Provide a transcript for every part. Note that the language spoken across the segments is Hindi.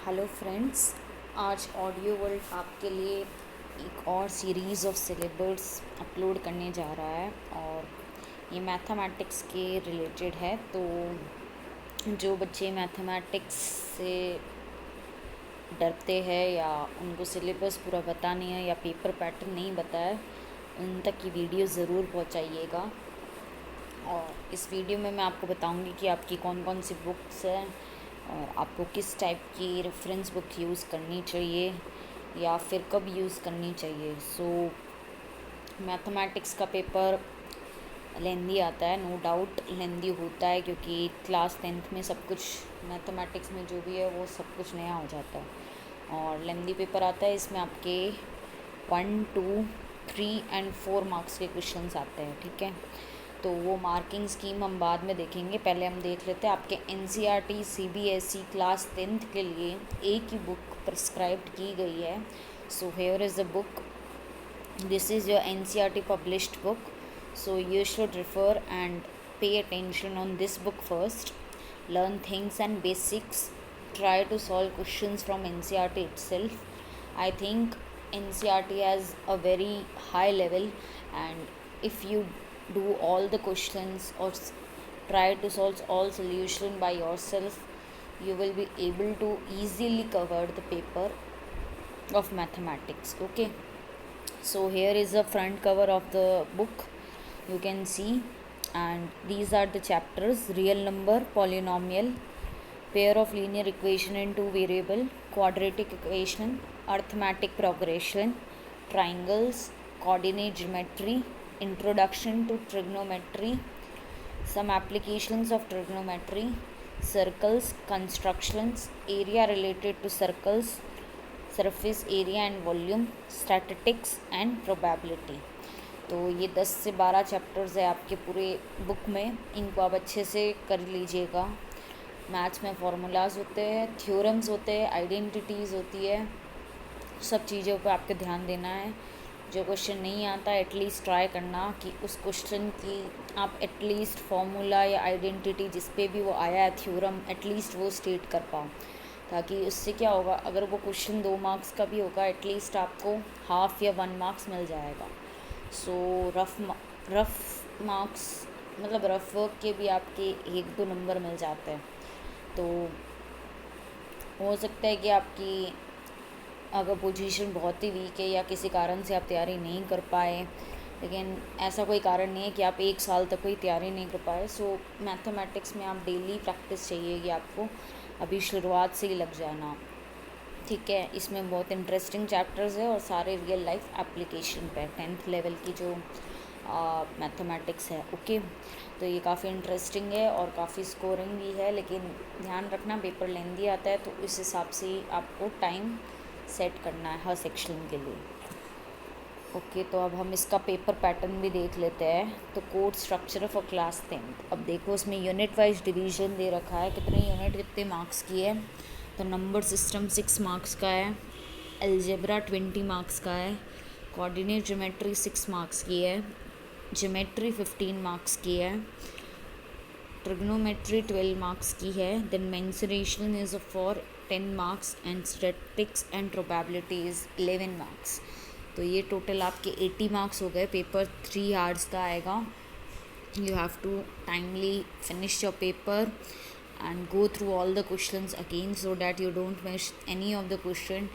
हेलो फ्रेंड्स, आज ऑडियो वर्ल्ड आपके लिए एक और सीरीज़ ऑफ सिलेबस अपलोड करने जा रहा है और ये मैथमेटिक्स के रिलेटेड है। तो जो बच्चे मैथमेटिक्स से डरते हैं या उनको सिलेबस पूरा पता नहीं है या पेपर पैटर्न नहीं पता है, उन तक ये वीडियो ज़रूर पहुंचाइएगा। और इस वीडियो में मैं आपको बताऊंगी कि आपकी कौन कौन सी बुक्स हैं और आपको किस टाइप की रेफरेंस बुक यूज़ करनी चाहिए या फिर कब यूज़ करनी चाहिए। सो मैथमेटिक्स का पेपर लेंदी आता है, नो डाउट लेंदी होता है, क्योंकि क्लास 10th में सब कुछ मैथमेटिक्स में जो भी है वो सब कुछ नया हो जाता है और लेंदी पेपर आता है। इसमें आपके 1, 2, 3 एंड 4 मार्क्स के क्वेश्चंस आते हैं, ठीक है। तो वो मार्किंग स्कीम हम बाद में देखेंगे, पहले हम देख लेते हैं आपके NCERT CBSE क्लास 10th के लिए एक ही बुक प्रिस्क्राइब्ड की गई है। So here is the book, this is your NCERT published book, so you should refer and pay attention on this book first. Learn things and basics, try to solve questions from NCERT itself. I think NCERT has a very high level, and if you do all the questions or try to solve all solution by yourself, you will be able to easily cover the paper of mathematics. Okay, so here is the front cover of the book, you can see, and these are the chapters: real number, polynomial, pair of linear equation in two variable, quadratic equation, arithmetic progression, triangles, coordinate geometry, introduction to trigonometry, some applications of trigonometry, circles, constructions, area related to circles, surface area and volume, statistics and probability. तो ये 10 से 12 चैप्टर्स है आपके पूरे बुक में, इनको आप अच्छे से कर लीजिएगा। मैथ्स में फार्मूलाज होते हैं, थ्योरम्स होते हैं, आइडेंटिटीज़ होती है, सब चीज़ों पे आपको ध्यान देना है। जो क्वेश्चन नहीं आता एटलीस्ट ट्राई करना कि उस क्वेश्चन की आप एटलीस्ट फार्मूला या आइडेंटिटी जिस पे भी वो आया है थ्योरम, एटलीस्ट वो स्टेट कर पाओ, ताकि उससे क्या होगा, अगर वो क्वेश्चन 2 मार्क्स का भी होगा एटलीस्ट आपको हाफ या 1 मार्क्स मिल जाएगा। सो रफ मार्क्स मतलब रफ वर्क के भी आपके 1-2 नंबर मिल जाते हैं। तो हो सकता है कि आपकी अगर पोजीशन बहुत ही वीक है या किसी कारण से आप तैयारी नहीं कर पाए, लेकिन ऐसा कोई कारण नहीं है कि आप 1 साल तक कोई तैयारी नहीं कर पाए। सो मैथमेटिक्स में आप डेली प्रैक्टिस चाहिए कि आपको अभी शुरुआत से ही लग जाना, ठीक है। इसमें बहुत इंटरेस्टिंग चैप्टर्स है और सारे रियल लाइफ एप्लीकेशन पे 10th लेवल की जो मैथमेटिक्स है। ओके, तो ये काफ़ी इंटरेस्टिंग है और काफ़ी स्कोरिंग भी है, लेकिन ध्यान रखना पेपर लेंदी आता है, तो उस हिसाब से ही आपको टाइम सेट करना है हर सेक्शन के लिए। ओके, तो अब हम इसका पेपर पैटर्न भी देख लेते हैं। तो code structure for class 10th, अब देखो इसमें यूनिट वाइज डिवीजन दे रखा है, कितने यूनिट कितने मार्क्स की है। तो नंबर सिस्टम 6 मार्क्स का है, अलजेब्रा 20 मार्क्स का है, कोऑर्डिनेट ज्योमेट्री 6 मार्क्स की है, ज्योमेट्री 15 मार्क्स की है, ट्रिग्नोमेट्री 12 मार्क्स की है, then mensuration is for 10 marks and statistics and probability is 11 marks. तो ये टोटल आपके 80 मार्क्स हो गए। पेपर 3 आवर्स का आएगा। You have to timely finish your paper and go through all the questions again so that you don't miss any of the question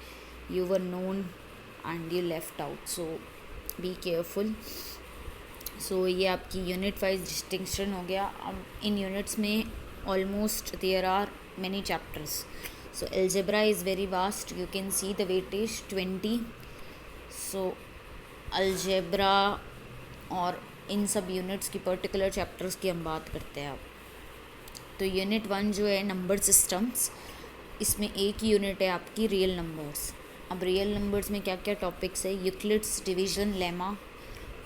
you were known and you left out, so be careful. So ये आपकी यूनिट वाइज डिस्टिंक्शन हो गया। अब इन यूनिट्स में almost there are many chapters. So algebra is very vast, you can see the weightage 20. so algebra और इन सब यूनिट्स की पर्टिकुलर चैप्टर्स की हम बात करते हैं अब। तो यूनिट 1 जो है नंबर सिस्टम्स, इसमें एक ही यूनिट है आपकी रियल नंबर्स। अब रियल नंबर्स में क्या क्या टॉपिक्स है: Euclid's division lemma,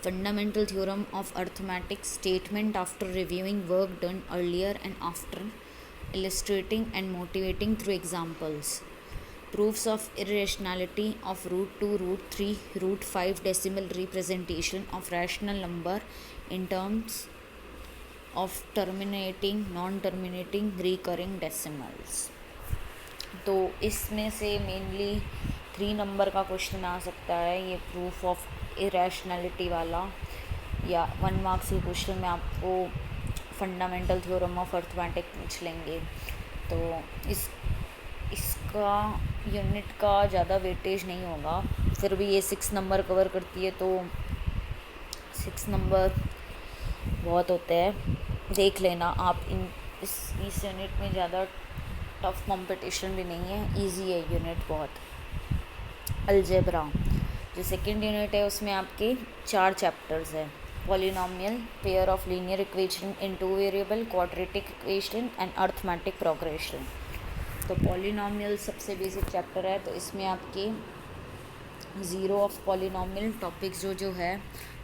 fundamental theorem of arithmetic, statement after reviewing work done earlier and after, illustrating and motivating through examples, proofs of irrationality of √2, √3, √5 decimal representation of rational number in terms of terminating, non-terminating, recurring decimals. तो इसमें से मेनली 3 नंबर का क्वेश्चन आ सकता है, ये प्रूफ ऑफ इरेशनैलिटी वाला, या 1 मार्क्स के क्वेश्चन में आपको फंडामेंटल थ्योरम ऑफ अर्थमेटिक पूछ लेंगे। तो इसका यूनिट का ज़्यादा वेटेज नहीं होगा, फिर भी ये 6 नंबर कवर करती है, तो 6 नंबर बहुत होते हैं। देख लेना आप, इस यूनिट में ज़्यादा टफ कंपटीशन भी नहीं है, इजी है यूनिट बहुत। अलजेब्रा जो सेकंड यूनिट है उसमें आपके 4 चैप्टर्स है। Polynomial, pair of linear equation in 2 variable, quadratic equation and arithmetic progression. तो पॉलिनोमियल सबसे बेसिक चैप्टर है, तो इसमें आपके ज़ीरो ऑफ पॉलिनोमियल टॉपिक्स जो है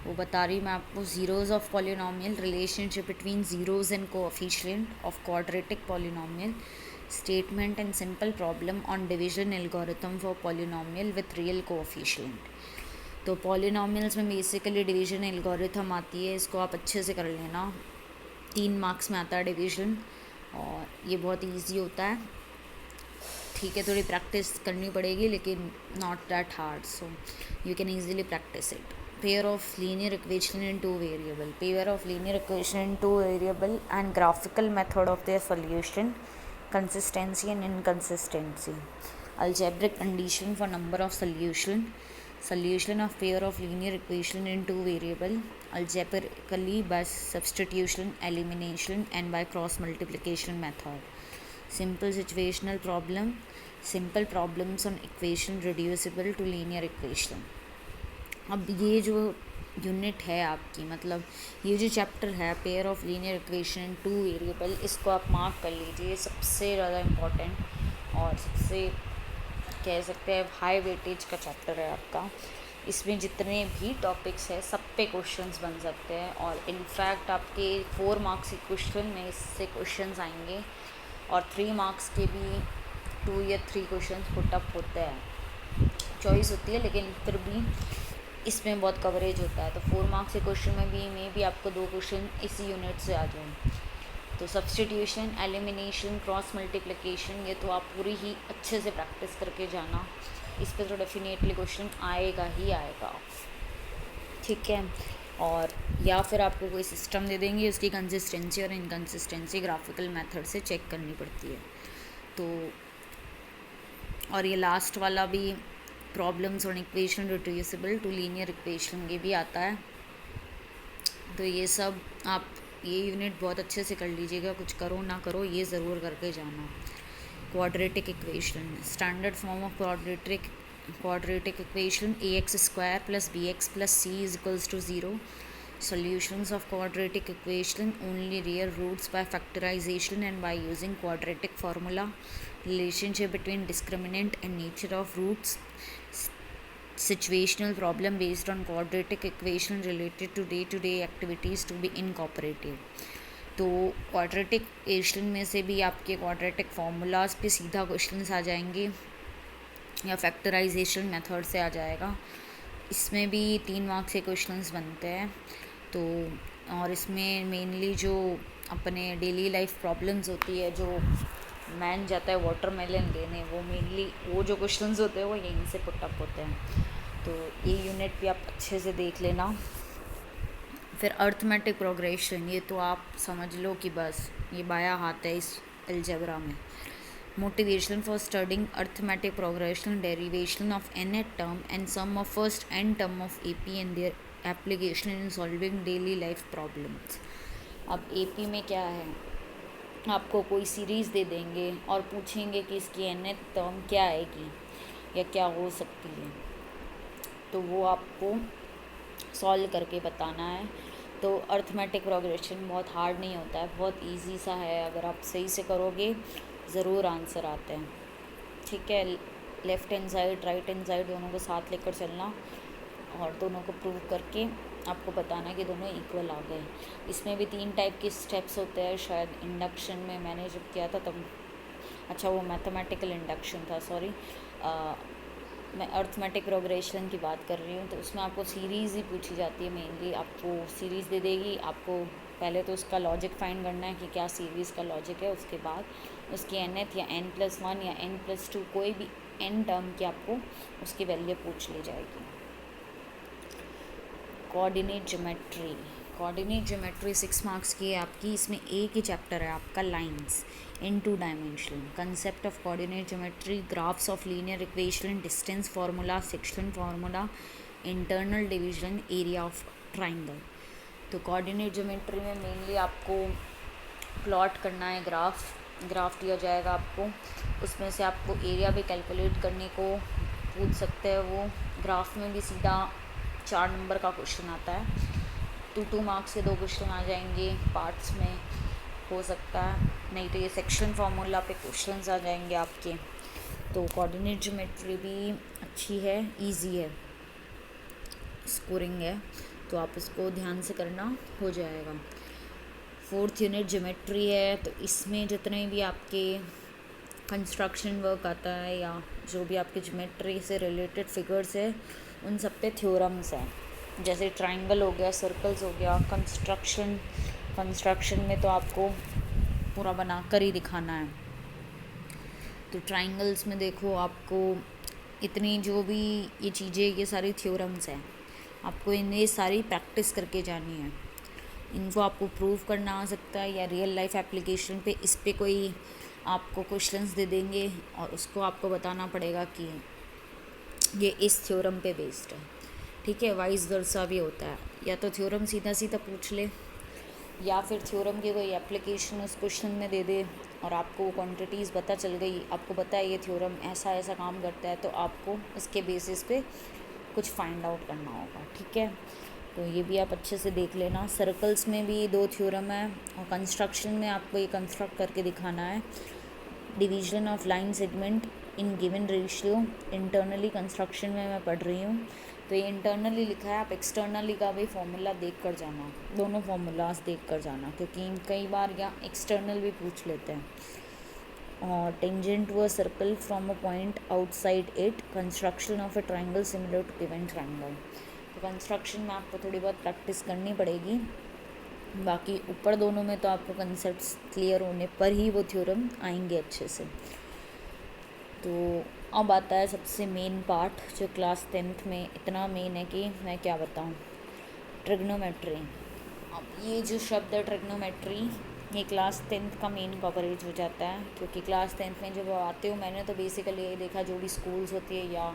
वो बता रही मैं आपको। Zeros of polynomial, relationship between zeros and coefficient of quadratic polynomial, statement and simple problem on division algorithm for polynomial with real coefficient. तो पॉलिनोमियल्स में बेसिकली डिवीजन एल्गोरिथम आती है, इसको आप अच्छे से कर लेना। 3 मार्क्स में आता है डिवीजन, और ये बहुत इजी होता है। ठीक है, थोड़ी प्रैक्टिस करनी पड़ेगी लेकिन not that hard, so you can easily practice it. Pair of linear equation in 2 variable, pair of linear equation in 2 variable and graphical method of their solution, consistency and inconsistency, algebraic condition for number of solution of pair of linear equation in 2 variable, algebraically by substitution, elimination and by cross multiplication method, simple situational problem, simple problems on equation reducible to linear equation। अब ये जो यूनिट है आपकी, मतलब ये जो चैप्टर है pair of linear equation 2 variable, इसको आप मार्क कर लीजिए, सबसे ज़्यादा इम्पोर्टेंट और सबसे कह सकते हैं हाई वेटेज का चैप्टर है आपका। इसमें जितने भी टॉपिक्स हैं सब पे क्वेश्चंस बन सकते हैं, और इनफैक्ट आपके 4 मार्क्स के क्वेश्चन में इससे क्वेश्चंस आएंगे, और 3 मार्क्स के भी 2 या 3 क्वेश्चंस पुट अप होते हैं। चॉइस होती है लेकिन फिर भी इसमें बहुत कवरेज होता है। तो 4 मार्क्स के क्वेश्चन में भी आपको 2 क्वेश्चन इसी यूनिट से आ जाएंगे। तो सब्स्टिट्यूशन, एलिमिनेशन, क्रॉस मल्टीप्लिकेशन, ये तो आप पूरी ही अच्छे से प्रैक्टिस करके जाना, इस पर तो डेफिनेटली क्वेश्चन आएगा ही आएगा। ठीक है, और या फिर आपको कोई सिस्टम दे देंगे, उसकी कंसिस्टेंसी और इनकंसिस्टेंसी ग्राफिकल मेथड से चेक करनी पड़ती है। तो और ये लास्ट वाला भी problems on equation reducible to linear equation, ये भी आता है। तो ये सब आप ये यूनिट बहुत अच्छे से कर लीजिएगा, कुछ करो ना करो ये ज़रूर करके जाना। Quadratic equation, standard form of quadratic equation ax² + bx + c = 0, solutions of quadratic equation only real roots by factorization and by using quadratic formula, relationship between discriminant and nature of roots, situational problem based on quadratic equation related to day activities to be incorporated। तो क्वाड्रेटिक इक्वेशन में से भी आपके क्वाड्रेटिक फार्मूलाज पे सीधा क्वेश्चंस आ जाएंगे, या फैक्टराइजेशन मेथड से आ जाएगा। इसमें भी 3 मार्क्स के क्वेश्चंस बनते हैं। तो और इसमें मेनली जो अपने डेली लाइफ प्रॉब्लम्स होती है, जो मैन जाता है वाटरमेलन लेने, वो मेनली वो जो क्वेश्चंस होते हैं वो यहीं से पुट अप होते हैं। तो ये यूनिट भी आप अच्छे से देख लेना। फिर अर्थमेटिक प्रोग्रेशन, ये तो आप समझ लो कि बस ये बाया हाथ है इस अलजेब्रा में। Motivation for studying arithmetic progression, derivation of nth term and sum of first n term of AP and their application in solving daily life problems. अब AP में क्या है, आपको कोई सीरीज़ दे देंगे और पूछेंगे कि इसकी nth टर्म क्या आएगी या क्या हो सकती है, तो वो आपको सॉल्व करके बताना है। तो अर्थमेटिक प्रोग्रेशन बहुत हार्ड नहीं होता है, बहुत इजी सा है, अगर आप सही से करोगे ज़रूर आंसर आते हैं। ठीक है, left hand side right hand side दोनों को साथ लेकर चलना, और दोनों को प्रूव करके आपको बताना कि दोनों इक्वल आ गए। इसमें भी 3 टाइप के स्टेप्स होते हैं, शायद इंडक्शन में मैंने जब किया था तब, अच्छा वो मैथमेटिकल इंडक्शन था, सॉरी, मैं अर्थमेटिक प्रोग्रेशन की बात कर रही हूँ। तो उसमें आपको सीरीज़ ही पूछी जाती है, मेनली आपको सीरीज़ दे देगी, आपको पहले तो उसका लॉजिक फाइंड करना है कि क्या सीरीज़ का लॉजिक है, उसके बाद उसकी nth या n+1 या n+2 कोई भी n टर्म की आपको उसकी वैल्यू पूछ ली जाएगी। कोऑर्डिनेट ज्योमेट्री 6 मार्क्स की है आपकी। इसमें एक ही चैप्टर है आपका, lines in 2 dimension, concept of coordinate geometry, graphs of linear equation, distance formula, section formula, internal division, area of triangle. तो कोऑर्डिनेट ज्योमेट्री में मेनली आपको प्लॉट करना है, ग्राफ दिया जाएगा आपको, उसमें से आपको एरिया भी कैलकुलेट करने को पूछ सकते हैं। वो ग्राफ में भी सीधा 4 नंबर का क्वेश्चन आता है, 2 मार्क्स के 2 क्वेश्चन आ जाएंगे, पार्ट्स में हो सकता है, नहीं तो ये सेक्शन फार्मूला पे क्वेश्चंस आ जाएंगे आपके। तो कोऑर्डिनेट ज्योमेट्री भी अच्छी है, इजी है, स्कोरिंग है, तो आप इसको ध्यान से करना, हो जाएगा। 4th यूनिट ज्योमेट्री है, तो इसमें जितने भी आपके कंस्ट्रक्शन वर्क आता है या जो भी आपके ज्योमेट्री से रिलेटेड फिगर्स है उन सब पे थ्योरम्स हैं। जैसे ट्राइंगल हो गया, सर्कल्स हो गया, कंस्ट्रक्शन में तो आपको पूरा बना कर ही दिखाना है। तो ट्राइंगल्स में देखो आपको इतनी जो भी ये चीज़ें, ये सारी थ्योरम्स हैं, आपको इन्हें सारी प्रैक्टिस करके जानी है। इनको आपको प्रूव करना आ सकता है या रियल लाइफ एप्लीकेशन पे इस पे कोई आपको क्वेश्चंस दे देंगे और उसको आपको बताना पड़ेगा कि ये इस थ्योरम पे बेस्ड है, ठीक है। वाइस वर्सा भी होता है, या तो थ्योरम सीधा सीधा पूछ ले या फिर थ्योरम की कोई एप्लीकेशन उस क्वेश्चन में दे दे और आपको वो क्वांटिटीज़ पता चल गई, आपको पता है ये थ्योरम ऐसा ऐसा काम करता है, तो आपको उसके बेसिस पे कुछ फाइंड आउट करना होगा, ठीक है। तो ये भी आप अच्छे से देख लेना। सर्कल्स में भी 2 थ्योरम है और कंस्ट्रक्शन में आपको ये कंस्ट्रक्ट करके दिखाना है। Division of line segment in given ratio, internally construction में मैं पढ़ रही हूँ, तो ये इंटरनली लिखा है, आप एक्सटर्नली का भी फॉर्मूला देख कर जाना, दोनों फार्मूलाज देख कर जाना, क्योंकि कई बार या एक्सटर्नल भी पूछ लेते हैं। और tangent to a circle from a point outside it, construction of a triangle similar to given triangle. तो कंस्ट्रक्शन में आपको थोड़ी बहुत प्रैक्टिस करनी पड़ेगी, बाकी ऊपर दोनों में तो आपको कंसेप्ट्स क्लियर होने पर ही वो थ्योरम आएंगे अच्छे से। तो अब आता है सबसे मेन पार्ट, जो क्लास 10th में इतना मेन है कि मैं क्या बताऊँ, ट्रिग्नोमेट्री। अब ये जो शब्द है ट्रिग्नोमेट्री, ये क्लास 10th का मेन कवरेज हो जाता है, क्योंकि क्लास 10th में जब आते हो, मैंने तो बेसिकली यही देखा, जो भी स्कूल्स होती है या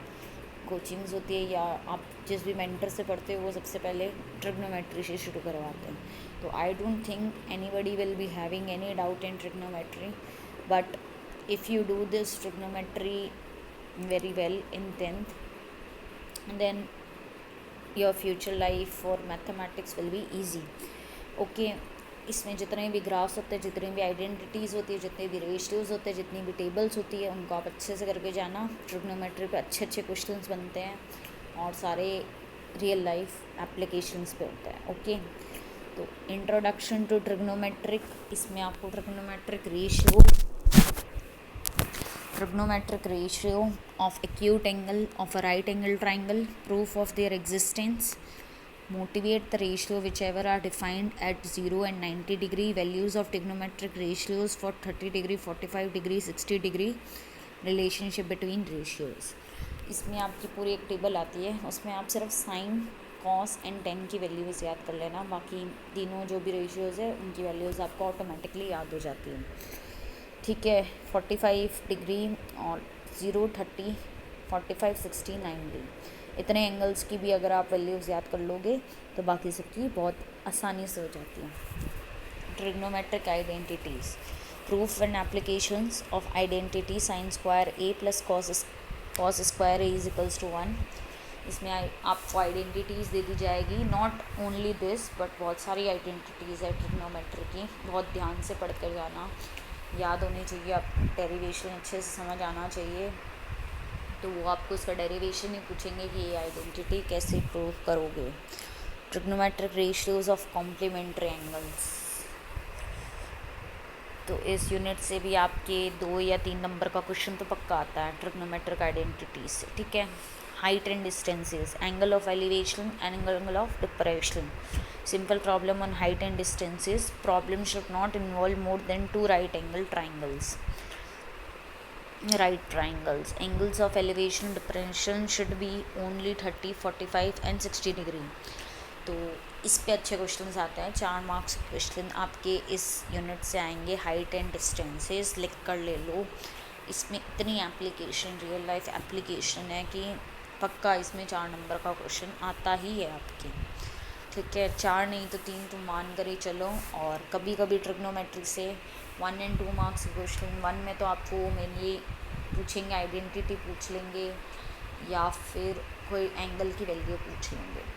कोचिंग्स होती है या आप जिस भी मेंटर से पढ़ते हो, वो सबसे पहले ट्रिग्नोमेट्री से शुरू करवाते हैं। तो I don't think anybody will be having any doubt in trigonometry, but if you do this trigonometry very well in 10th, then your future life for mathematics will be easy, okay। इसमें जितने भी ग्राफ्स होते हैं, जितनी भी आइडेंटिटीज़ होती है, जितने भी रेशियोज़ होते हैं, जितनी भी टेबल्स होती है, उनको आप अच्छे से करके जाना। ट्रिग्नोमेट्री पे अच्छे अच्छे क्वेश्चंस बनते हैं और सारे रियल लाइफ एप्लीकेशंस पे होता है, ओके। तो इंट्रोडक्शन टू ट्रिग्नोमेट्रिक, इसमें आपको trigonometric ratio of acute angle of a right angle triangle, proof of their existence, motivate the ratio whichever are defined at 0 and 90 degree, values of trigonometric ratios for 30 degree, 45 degree, 60 degree, relationship between ratios। इसमें आपकी पूरी एक टेबल आती है, उसमें आप सिर्फ साइन, कॉस एंड टेन की वैल्यूज़ याद कर लेना, बाकी तीनों जो भी रेशियोज़ है उनकी वैल्यूज़ आपको ऑटोमेटिकली याद हो जाती हैं, ठीक है। 45 डिग्री और 0, 30, 45, 60, 90, इतने एंगल्स की भी अगर आप वैल्यूज़ याद कर लोगे तो बाकी सबकी बहुत आसानी से हो जाती है। Trigonometric identities, proof and applications of identity sine square a plus cos square a is equals to 1। इसमें आपको आइडेंटिटीज़ दे दी जाएगी, नॉट ओनली दिस बट बहुत सारी आइडेंटिटीज़ है ट्रिग्नोमेट्री की, बहुत ध्यान से पढ़ कर जाना, याद होनी चाहिए, आप डेरिवेशन अच्छे से समझ आना चाहिए। तो वो आपको इसका डेरिवेशन ही पूछेंगे कि ये आइडेंटिटी कैसे प्रूव करोगे। Trigonometric ratios of complementary angles, तो इस यूनिट से भी आपके 2 या 3 नंबर का क्वेश्चन तो पक्का आता है ट्रिग्नोमेट्रिक आइडेंटिटीज से, ठीक है। Height and distances, angle of elevation, angle of depression, Simple problem on height and distances. Problem should not involve more than two right triangles. Right triangles. Angles of elevation depression should be only 30, 45 and 60 degree. तो इस पे अच्छे क्वेश्चंस आते हैं. 4 मार्क्स क्वेश्चन आपके इस यूनिट से आएंगे. हाइट एंड डिस्टेंसेस लिख कर ले लो. इसमें इतनी एप्लीकेशन, रियल लाइफ एप्लीकेशन है कि पक्का इसमें 4 नंबर का क्वेश्चन आता ही है आपके. ठीक है, 4 नहीं तो 3 तो मान कर ही चलो. और कभी कभी ट्रिग्नोमेट्री से 1 एंड 2 मार्क्स क्वेश्चन. 1 में तो आपको मेनली पूछेंगे, आइडेंटिटी पूछ लेंगे या फिर कोई एंगल की वैल्यू पूछ लेंगे.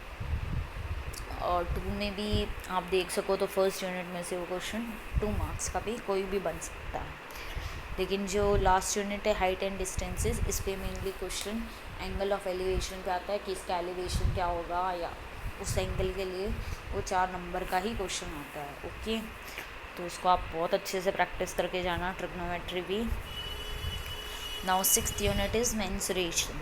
और 2 में भी आप देख सको तो फर्स्ट यूनिट में से वो क्वेश्चन 2 मार्क्स का भी कोई भी बन सकता है. लेकिन जो लास्ट यूनिट है हाइट एंड डिस्टेंसेस, इस पे mainly question angle of elevation पे आता है कि इसका एलिवेशन क्या होगा, या उस एंगल के लिए वो 4 नंबर का ही क्वेश्चन आता है. ओके, तो उसको आप बहुत अच्छे से प्रैक्टिस करके जाना, ट्रिग्नोमेट्री भी. Now 6th unit is mensuration.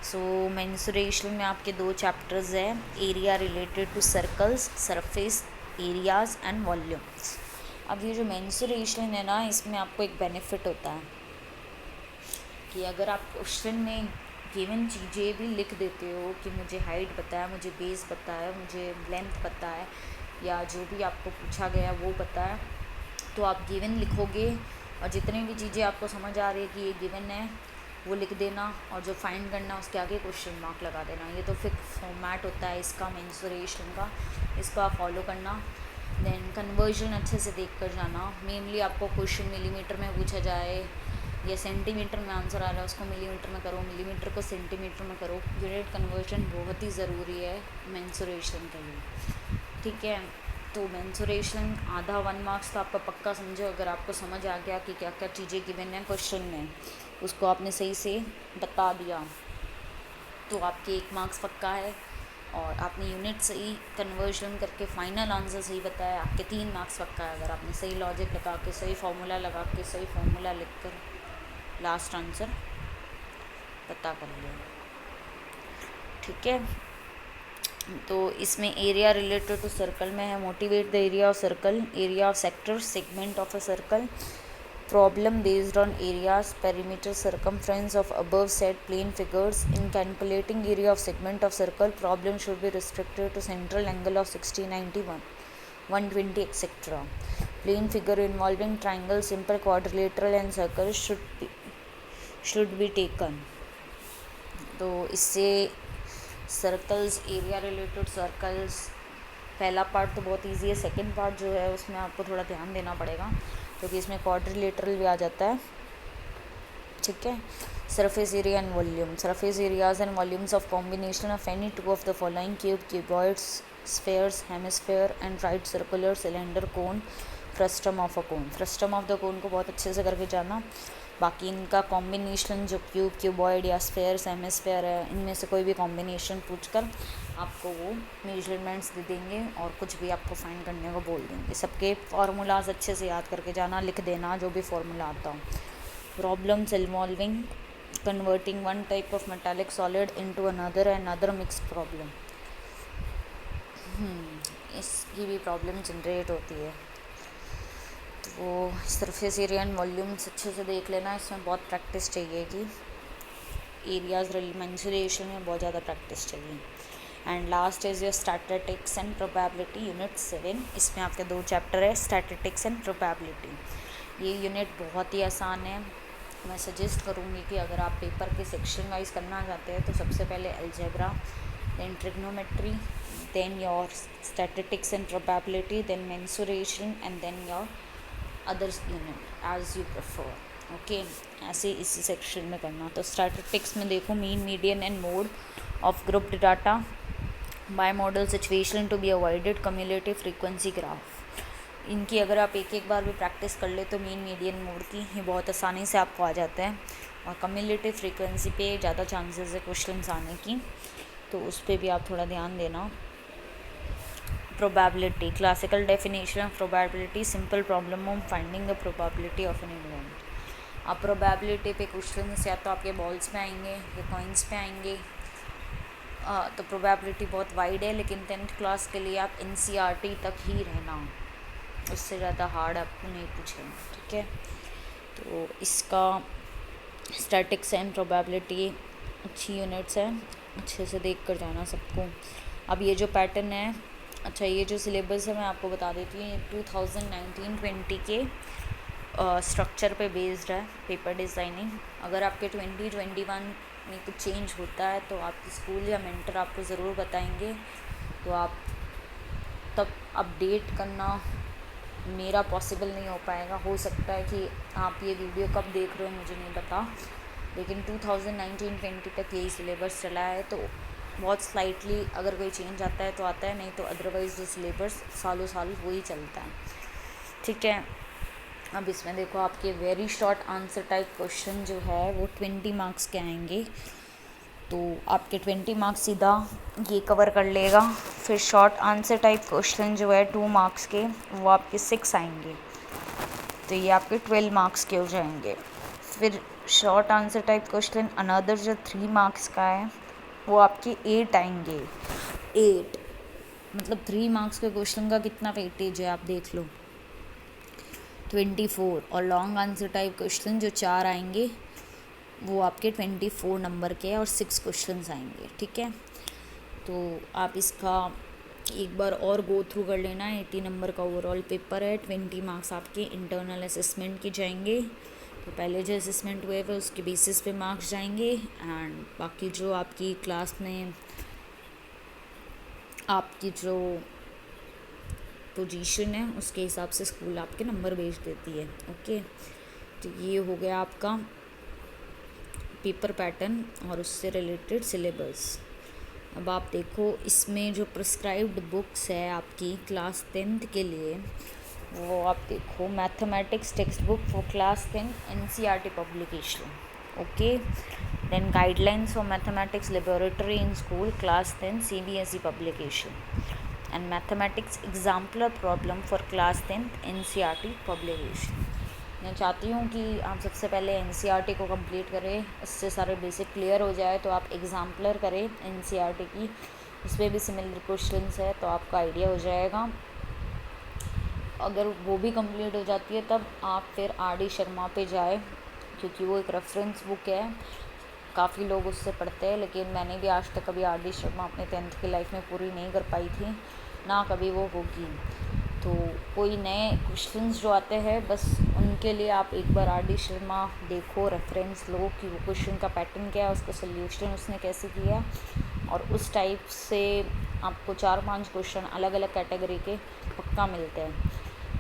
So mensuration में आपके 2 चैप्टर्स हैं. Area related to circles, surface areas and volumes. अब ये जो मेंसुरेशन है ना, इसमें आपको एक बेनिफिट होता है कि अगर आप क्वेश्चन में गिवन चीज़ें भी लिख देते हो कि मुझे हाइट पता है, मुझे बेस पता है, मुझे लेंथ पता है, या जो भी आपको पूछा गया वो पता है, तो आप गिवन लिखोगे और जितनी भी चीज़ें आपको समझ आ रही है कि ये गिवन है वो लिख देना, और जो फाइंड करना उसके आगे क्वेश्चन मार्क लगा देना. ये तो फिक्स फॉर्मेट होता है इसका मेंसुरेशन का, इसको आप फॉलो करना. देन कन्वर्जन अच्छे से देख कर जाना. मेनली आपको क्वेश्चन मिलीमीटर में पूछा जाए या सेंटीमीटर में आंसर आ रहा है, उसको मिलीमीटर में करो, मिलीमीटर को सेंटीमीटर में करो. यूनिट कन्वर्जन बहुत ही ज़रूरी है मेंसुरेशन के लिए. ठीक है, तो मेंसुरेशन आधा 1 मार्क्स तो आपका पक्का समझो. अगर आपको समझ आ गया कि क्या क्या चीज़ें गिवन है क्वेश्चन में, उसको आपने सही से बता दिया तो आपके 1 मार्क्स पक्का है. और आपने यूनिट सही कन्वर्जन करके फाइनल आंसर सही बताया, आपके 3 मार्क्स पक्का है. अगर आपने सही लॉजिक लगा के, सही फार्मूला लगा के, सही फार्मूला लिख कर लास्ट आंसर पता कर लिया. ठीक है, तो इसमें एरिया रिलेटेड टू सर्कल में है. Motivate the area of circle, area of sector, segment of a circle. Problem based on areas, perimeter, circumference of above said plane figures. In calculating area of segment of circle, problem should be restricted to central angle of 60, 90, 120 etc. Plane figure involving triangle, simple, quadrilateral and circle should be taken. तो इससे सर्कल्स, एरिया रिलेटेड सर्कल्स, पहला पार्ट तो बहुत इजी है. सेकंड पार्ट जो है उसमें आपको थोड़ा ध्यान देना पड़ेगा क्योंकि इसमें क्वाड्रिलेटरल भी आ जाता है. ठीक है, surface area and volume. Surface areas and volumes of combination of any 2 of the following cube, cuboids, spheres, hemisphere and right circular, cylinder, cone, frustum of a cone. Frustum of the cone को बहुत अच्छे से करके जाना. बाकी इनका कॉम्बिनेशन जो क्यूब, क्यूबॉइड या स्फेयर्स, हेमिस्फेयर है, इनमें से कोई भी कॉम्बिनेशन पूछकर आपको वो मेजरमेंट्स दे देंगे और कुछ भी आपको फाइंड करने को बोल देंगे. सबके फार्मूलाज अच्छे से याद करके जाना, लिख देना जो भी फार्मूला आता हो. Problems involving converting one type of metallic solid into another and other mix problem. इसकी भी प्रॉब्लम जनरेट होती है. तो सरफेस एरिया एंड वॉल्यूम्स अच्छे से देख लेना. इसमें बहुत प्रैक्टिस चाहिए कि एरियाज मेंसुरेशन में बहुत ज़्यादा प्रैक्टिस चाहिए. And last is your statistics and probability, unit 7. इसमें आपके 2 चैप्टर है, स्टैटिस्टिक्स एंड प्रोबेबिलिटी. ये यूनिट बहुत ही आसान है. मैं सजेस्ट करूँगी कि अगर आप पेपर के सेक्शन वाइज करना चाहते हैं तो सबसे पहले algebra, then trigonometry, then your statistics and probability, then mensuration and then your others unit as you prefer. Okay, ऐसे इसी सेक्शन में करना. तो स्टैटिस्टिक्स में देखो, mean, median and mode of grouped data, bimodal situation to be avoided, cumulative frequency graph. इनकी अगर आप एक बार भी प्रैक्टिस कर ले तो मीन, मीडियन, मोड की ये बहुत आसानी से आपको आ जाते हैं. और कम्युलेटिव फ्रीक्वेंसी पे ज़्यादा चांसेस है क्वेश्चंस आने की, तो उस पर भी आप थोड़ा ध्यान देना. Probability, classical definition of probability, simple problem of finding the probability of an event. अब प्रोबेबिलिटी पे क्वेश्चन या तो आपके बॉल्स पे आएंगे या कॉइन्स पे आएंगे. तो प्रोबेबिलिटी बहुत वाइड है, लेकिन 10th क्लास के लिए आप NCERT तक ही रहना, उससे ज़्यादा हार्ड आपको नहीं पूछेंगे, ठीक है। तो इसका स्टैटिक्स एंड प्रोबेबिलिटी अच्छी यूनिट्स हैं, अच्छे से देख कर जाना सबको। अब ये जो पैटर्न है, अच्छा ये जो सिलेबस है मैं आपको बता देती हूँ, ये 2019-20 के स्ट्रक्चर पे बेस्ड है, पेपर डिज़ाइनिंग। अगर आपके 2021 में कुछ चेंज होता है तो आपके स्कूल या मेंटर आपको ज़रूर बताएंगे, तो आप तब अपडेट करना मेरा पॉसिबल नहीं हो पाएगा। हो सकता है कि आप ये वीडियो कब देख रहे हो मुझे नहीं पता, लेकिन 2019-20 तक यही सिलेबस चला है, तो बहुत स्लाइटली अगर कोई चेंज आता है तो आता है, नहीं तो अदरवाइज़ जो सिलेबस सालों साल वही चलता है, ठीक है। अब इसमें देखो आपके very short answer type question जो है वो 20 मार्क्स के आएंगे, तो आपके 20 मार्क्स सीधा ये कवर कर लेगा। फिर शॉर्ट आंसर टाइप क्वेश्चन जो है 2 मार्क्स के, वो आपके 6 आएंगे, तो ये आपके 12 मार्क्स के हो जाएंगे। फिर short answer type question another जो 3 मार्क्स का है वो आपके 8 आएंगे। 8 मतलब 3 मार्क्स के क्वेश्चन का कितना वेटेज है आप देख लो, 24। और लॉन्ग आंसर टाइप क्वेश्चन जो 4 आएंगे वो आपके 24 नंबर के और 6 क्वेश्चंस आएंगे, ठीक है। तो आप इसका एक बार और गो थ्रू कर लेना। 80 नंबर का ओवरऑल पेपर है, 20 मार्क्स आपके इंटरनल असेसमेंट के जाएंगे। तो पहले जो असेसमेंट हुए थे उसके बेसिस पे मार्क्स जाएंगे, एंड बाकी जो आपकी क्लास में आपकी जो पोजीशन है उसके हिसाब से स्कूल आपके नंबर भेज देती है, ओके। तो ये हो गया आपका पेपर पैटर्न और उससे रिलेटेड सिलेबस। अब आप देखो इसमें जो प्रिस्क्राइब्ड बुक्स है आपकी क्लास 10th के लिए, वो आप देखो mathematics textbook for class 10 NCERT publication, okay. Then guidelines for mathematics laboratory in school class 10 CBSE publication, and mathematics exemplar problem for class 10 NCERT publication. मैं चाहती हूँ कि आप सबसे पहले NCERT को कंप्लीट करें, इससे सारे बेसिक क्लियर हो जाए, तो आप एग्जाम्पलर करें NCERT की, इस पर भी सिमिलर क्वेश्चंस है तो आपका आइडिया हो जाएगा। अगर वो भी कंप्लीट हो जाती है तब आप फिर RD शर्मा पे जाए, क्योंकि वो एक रेफरेंस बुक है, काफ़ी लोग उससे पढ़ते हैं, लेकिन मैंने भी आज तक कभी RD शर्मा अपने 10th की लाइफ में पूरी नहीं कर पाई थी, ना कभी वो होगी। तो कोई नए क्वेश्चंस जो आते हैं बस उनके लिए आप एक बार RD शर्मा देखो, रेफरेंस लो कि वो क्वेश्चन का पैटर्न क्या है, उसका सोल्यूशन उसने कैसे किया, और उस टाइप से आपको 4-5 क्वेश्चन अलग अलग कैटेगरी के पक्का मिलते हैं,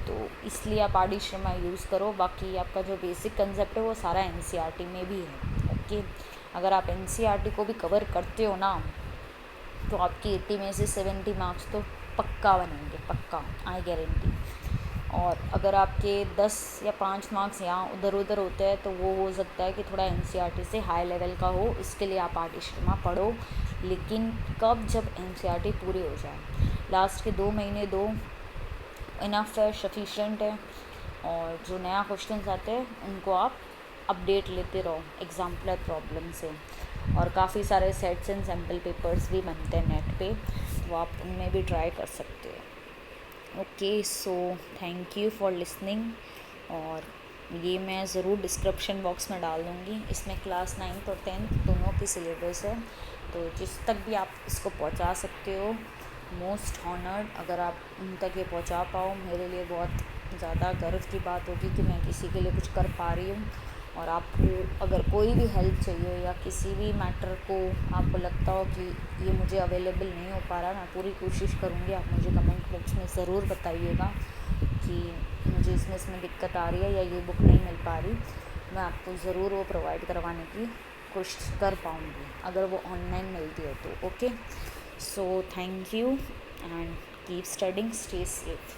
तो इसलिए आप RD शर्मा यूज़ करो। बाकी आपका जो बेसिक कंसेप्ट है वो सारा NCERT में भी है, ओके। अगर आप NCERT को भी कवर करते हो ना, तो आपकी 80 में से 70 मार्क्स तो पक्का बनेंगे, पक्का, आई गारंटी। और अगर आपके 10 या 5 मार्क्स यहाँ उधर उधर होते हैं तो वो हो सकता है कि थोड़ा NCERT से हाई लेवल का हो, इसके लिए आप RD शर्मा पढ़ो, लेकिन कब, जब NCERT पूरी हो जाए। लास्ट के 2 महीने दो, इनफ है, सफिशेंट है, और जो नया क्वेश्चंस आते हैं उनको आप अपडेट लेते रहो एग्जाम्पलर प्रॉब्लम से। और काफ़ी सारे सेट्स एंड सैम्पल पेपर्स भी बनते हैं नेट पे, तो आप उनमें भी ट्राई कर सकते हो, okay. So thank you for listening, और ये मैं ज़रूर डिस्क्रिप्शन बॉक्स में डाल दूँगी। इसमें क्लास 9th और 10th दोनों की सिलेबस है, तो जिस तक भी आप इसको पहुंचा सकते हो, मोस्ट ऑनर्ड। अगर आप उन तक ये पहुंचा पाओ, मेरे लिए बहुत ज़्यादा गर्व की बात होगी कि मैं किसी के लिए कुछ कर पा रही हूँ। और आपको अगर कोई भी हेल्प चाहिए या किसी भी मैटर को आपको लगता हो कि ये मुझे अवेलेबल नहीं हो पा रहा, मैं पूरी कोशिश करूँगी। आप मुझे कमेंट बॉक्स में ज़रूर बताइएगा कि मुझे इसमें दिक्कत आ रही है या ये बुक नहीं मिल पा रही, मैं आपको ज़रूर वो प्रोवाइड करवाने की कोशिश कर पाऊँगी, अगर वो ऑनलाइन मिलती है तो, okay. So thank you and keep studying, stay safe.